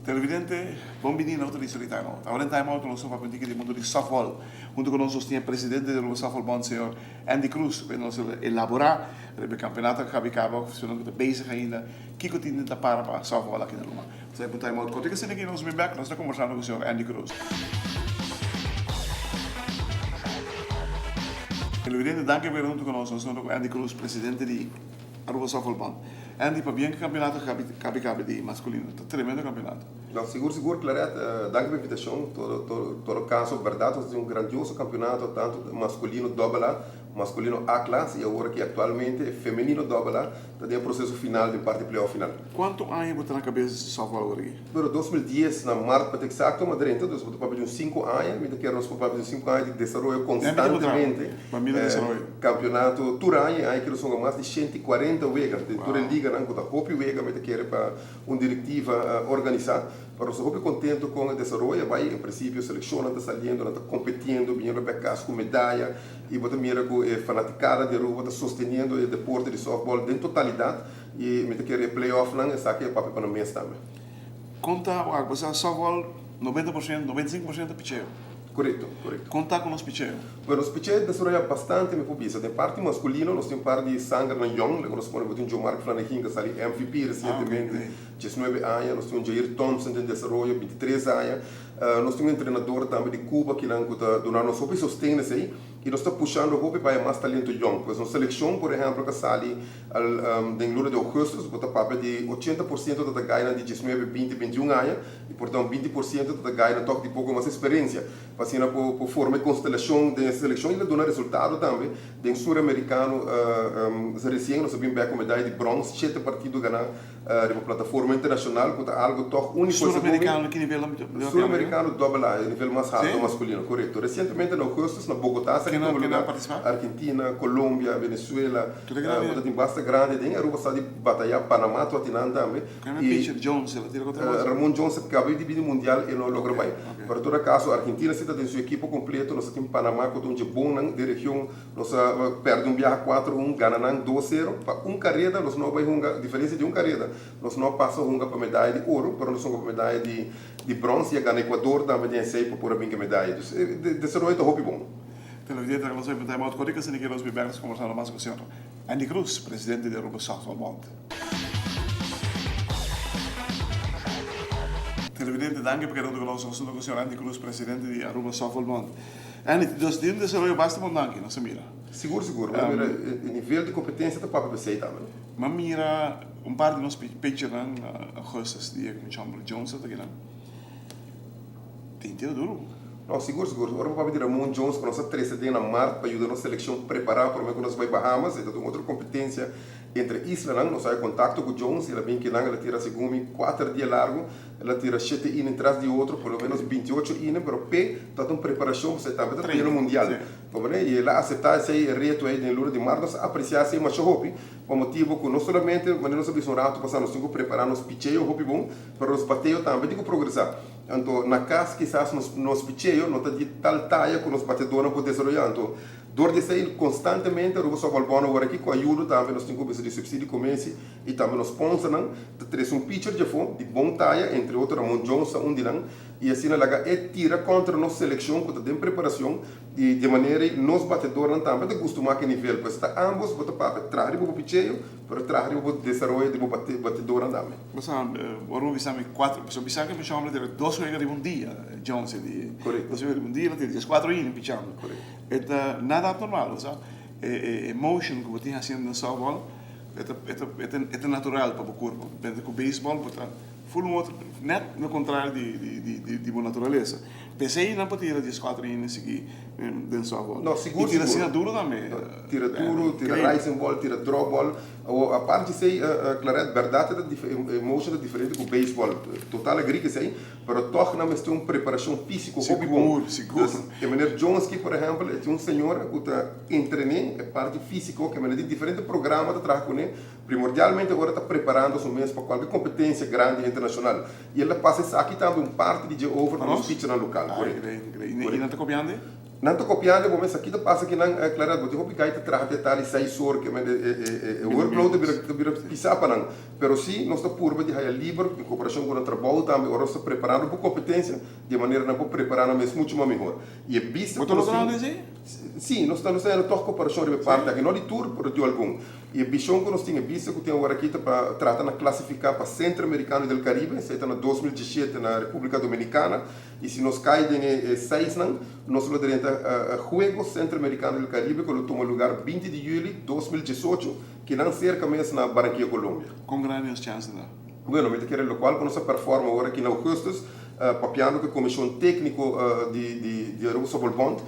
Televidente, bom menino, outro disse time out. Agora em time out, nós vamos falar de mundo de softball. Junto conosco nós temos o presidente do softball bond, senhor Andy Cruz, para nós elaborar o campeonato que acaba, se não está bezig ainda, que continua a para softball aqui na Luma. Você vai time out. Quando você aqui nós vamos back, nós estamos conversando com o senhor Andy Cruz. Televidente, danke por junto conosco, nós estamos com Andy Cruz, presidente de Aruba Softball Bond. Andy, para bem que o campeonato cabe de masculino, está tremendo campeonato. Não, seguro, Claret, danke pela invitação. Todo caso, verdade, nós temos grandioso campeonato, tanto masculino AA, masculino A classe, e agora que atualmente é feminino AA, está em processo final de parte playoff final. Quanto anos você na cabeça de softball agora aqui? Pero 2010, na março, para exato, mas dentro, nós vamos para 5 anos, me quero nós para 5 anos de desenvolvimento constantemente. Campeonato Turanha, aí que nós somos mais de 140 vegas, de toda a liga, não, com a Hopi Vega, me quero para uma diretiva organizar. Para nós estamos contentes com o desenvolvimento, vai, em princípio, seleção está saindo, está competindo, vindo para com medalha, e você mira com a fanaticada de rua, está sustentando o deporte de softball em totalidade, e me quero playoff, não, essa aqui é papel para o mês também. Conta, você softball 90%, 95% picheo. Correto. Conta com os picheos. Bueno, os picheos desenvolvem bastante, me pobisa. De parte masculino, nós temos parte de Sanger na Young, nós temos o Joe Mark Flanagan, que saiu MVP recentemente, 19 anos, nós temos o Jair Thompson, de desenvolvimento, 23 anos. Nós temos um treinador também de Cuba, que está dando nosso hobby sustenta aí, e nós estamos puxando o hobby para mais talento young. Pois uma seleção, por exemplo, que sai em luta de agosto, bota papel de 80% da ganha de 19, 20, 21 anos, e portanto 20% da ganha toca de pouco mais experiência. Fazendo por forma de constelação da seleção, ele dá resultado também. Em sul-americano, recém nós sabemos com medalha de bronze, 7 partidos ganhar de uma plataforma internacional, que algo tão único. Sul-americano, que nível? Sul-americano, double nível mais alto, masculino, correto. Recentemente, na agosto, na Bogotá, Argentina, Colômbia, Venezuela, tem bastante grande, tem a Aruba de batalhar Panamá, Tuatinã também. E Jones, Ramon Jones, que acabou de vir mundial e não logra bem. Para todo caso, a Argentina tem sua equipe completa, nós temos Panamá, que é um bom de região, nós perdemos viagem 4-1, ganhamos 2-0, para carreira, nós não vamos a diferença de carreira, nós não passamos para medalha de ouro, para nós somos medalha de bronze, e ganhamos Equador também de 6 para pôr a medalha. Desenvolvimento é bom. Televidente, nós vamos ter uma coisa que nós vamos conversar mais com o senhor Andy Cruz, presidente da Aruba Softball Bond. Televidente, danke por querer conosco, nós estamos com o senhor Andy Cruz, presidente da Aruba Softball Bond. Andy, nós temos um desenvolvimento bastante bom aqui, não mira? Seguro. O nível de competência está para você também. Mas mira, par de nós pitchers a augustus, die ik met Chamberlain Jones zat, tem tiro duro. Não, seguro. Agora vamos pedir a Ramon Jones para nossa 3 na março para ajudar a nossa seleção a preparar para o que nós vamos Bahamas. Então, tem outra competência entre Isla, nós temos contato com o Jones, ela vem que ela tira segundo 4 dias largo, ela tira 7 anos atrás de outro, pelo menos 28 anos, mas P está em preparação para você também está no mundial. E ela aceitar esse reto aí em lua de março, nós apreciar esse macho hopi, por motivo que não somente, mas nós temos um rato passar, nós temos que preparar nos picheio hopi bom, para os bateios também tem que progressar. Então, na casa, quizás nos picheio, não está de tal taia que nos batedores podem desenvolver. Então, dor de sair constantemente, o Russo Valbona agora aqui com ajuda também, nós temos que de subsídio comece e também nos sponsors, traz um pitcher de fome, de bom taia, entre outros, Ramon Johnson, um de não, e assim ela tira contra a nossa seleção, que está em preparação, de maneira que nos batedores também de acostumar que nível, pois está ambos, botar para trás do picheio, para trás do desenvolvimento do batedor também. Mas, agora vamos ver 4, mas o que me chama de 2 vezes de um dia, Jones, correto. 2 vezes de um dia, ele tem 4 anos pichando. É nada abnormal, sabe? Emotion que você está fazendo no softball, é natural para o corpo. Com o beisebol, você full outro, net no contrário de boa natureza. Pensei não para tirar 4 anos aqui dentro do softball. Não, seguro. E tira assim duro também. Tira duro, tira rising ball, tira drop ball. a parte sei claret verdade da emoção é diferente com o beisebol total agree que sei pero toch na mesmo uma preparação física hobby bom seguro que maneira Jones que por exemplo é um senhor que está treinando a parte física que maneira de diferentes programas de trabalho com ele primordialmente agora está preparando o mês para qualquer competência grande internacional e ele passa aqui também parte de over no speech na local e não está copiando? Não estou copiando, mas aqui passa que não é claro, vou te copiar e tratar de tal 6 horas que é workload de pisar para não. Pero sim, nós estamos por de raia livre, em cooperação com o trabalho também, agora estamos preparando para competência, de maneira que nós preparando mesmo muito mais melhor. E é visto por sim. Sim, nós estamos fazendo toda cooperação de parte aqui, não de tour, por de algum. E a visão que nós temos visto que tem agora aqui para tratar de classificar para Centro-Americano do Caribe, isso está na 2017 na República Dominicana, e se nós caímos em 6 nós vamos direto a Juegos Centro-Americano do Caribe, que toma lugar 20 de julho de 2018, que não cerca mesmo na Barranquilla, Colômbia. Com grandes chances, não? Bueno, me quero local que nós performa agora aqui na Augustus, papiando com a comissão técnica de Aruba Sobolbond,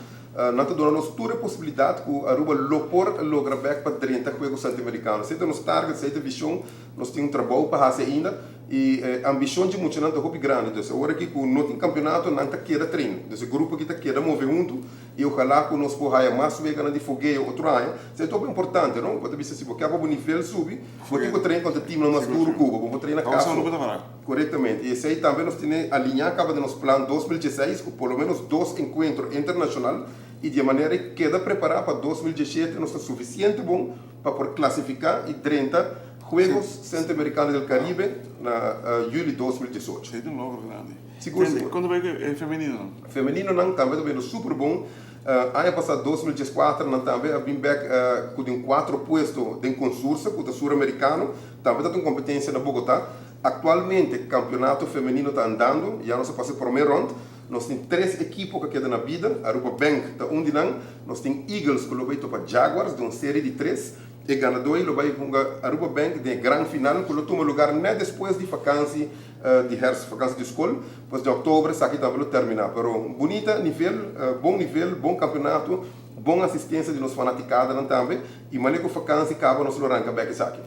não está dando toda a possibilidade que a Aruba logra back para 30 Juegos Centro-Americanos. Se nos target, se visão, nós temos um trabalho para fazer ainda, e a ambição de muito não é muito grande. Então, agora que não tem campeonato, não está queda treino. Então, o grupo que está queda mover junto, e ojalá que nós possamos mais vega de fogueio outro ano. Isso é muito importante, não? Pode dizer se você quer o nível subir, você tem que treinar contra o time mais duro Cuba, vamos treinar casa. Corretamente. E esse aí também nós temos alinhar acaba de nosso plano 2016 com pelo menos 2 encontros internacionais e de maneira que queda preparar para 2017 nós está suficiente bom para poder classificar e 30 Juegos Centro-Americanos do Caribe na julho de 2018. Isso é um logro grande. Seguro. Quando vai é feminino? Feminino não, também está vendo super bom. Ano passado, 2014, nós também vim back com 4 postos de concurso, com o sul-americano, também está com competência na Bogotá. Atualmente, o campeonato feminino está andando, já nós passamos por primeiro round. Nós temos 3 equipes que quedam na vida. A Aruba Bank está um de nós. Nós temos Eagles que vai para Jaguars, de uma série de 3. E ganador ele vai para a Aruba Bank de grande final, que toma lugar nem depois de vacância de herfst, vacância de escola. Depois de outubro, isso aqui também terminar. Pero bonita nível, bom campeonato, boa assistência de nos fanaticados também. E maneira que a vacância acaba, nós não arranca back isso aqui.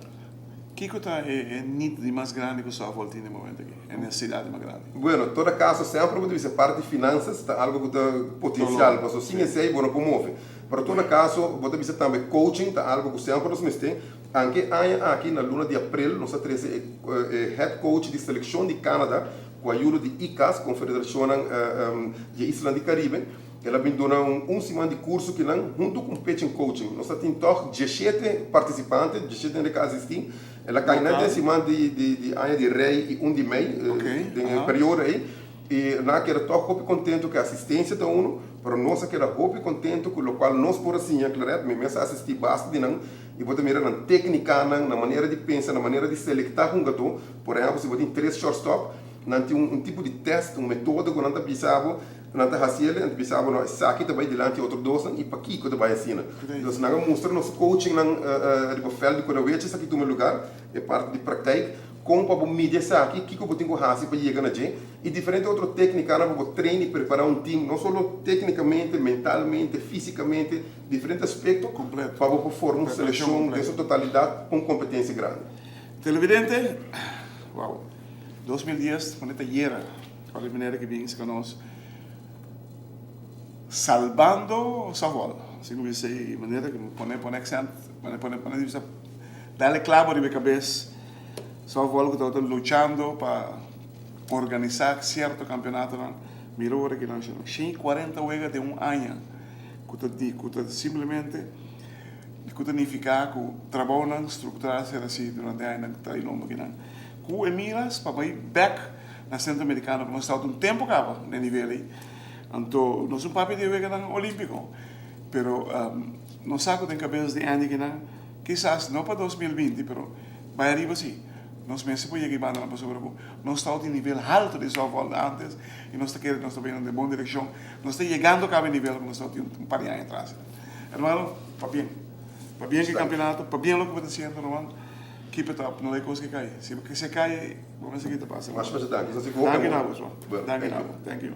O que é nítido e mais grande que o softball tem no momento aqui? É necessidade mais grande? Bueno, todo caso, sempre pode ser parte de finanças, está algo que tem potencial, mas assim é sei, bueno, promove. Para todo caso, pode ser também coaching, está algo que sempre nós temos. Anche aqui na luna de abril, nós temos head coach de seleção de Canadá, com a ajuda de ICAS, Confederação de Islas do Caribe. Ela vem dar semana de curso que não, junto com pitching coaching. Nós temos 17 participantes, 17 que assistem. Ela cai na semana de ano de rei e de meio, no período aí. E nós queremos estar muito contentes com a assistência da UNO, para nós queremos muito contentes com o qual nós, por assim, claro, mesmo assistir bastante, e vou mirar na técnica, na maneira de pensar, na maneira de selecionar um jogador. Por exemplo, se você tem 3 shortstop, não tem tipo de teste, uma método que não está pensado, não está fazendo, não está pensado, não está aqui também diante de outro doce, e para aqui que está ensinar. Então, nós mostramos nosso coaching no papel de cada vez, isso aqui toma lugar, é parte de prática, como para mídia aqui, que eu tenho que fazer para chegar na gente, e diferente outra técnica, para treinar e preparar um time, não só tecnicamente, mentalmente, fisicamente, diferentes aspectos, completo, para formar uma seleção dessa totalidade com competência grande. Televidente, wow, 2010, planeta Yera, qual é a maneira que vem conosco, salvando softball, assim como eu sei, maneira que põe accent, põe darle clavo de minha cabeça, softball que está lutando para organizar certo campeonato, mira agora que não chama, 40 juegos de um ano, que simplesmente que significa que o trabalho não estruturado assim durante o ano que está aí longo que não, que miras para ir back na Centro-Americana, nós estamos um tempo acaba no nível aí. Então, não é um papel de juego olímpico, pero não saco tem cabeça de ano que não, quizás não para 2020, pero vai arriba sim. Nós mesmos podemos chegar na pessoa, nós estamos em nível alto de softball antes e nós estamos vendo de boa direção, nós estamos chegando a cada nível que nós estamos um par de anos atrás. Hermano, para bem que o campeonato, para bem o que está sendo, hermano, keep it up, não é coisa que cai. Se você cai, vamos ver o que está passando. Mas, Danke, Nabo. Thank you.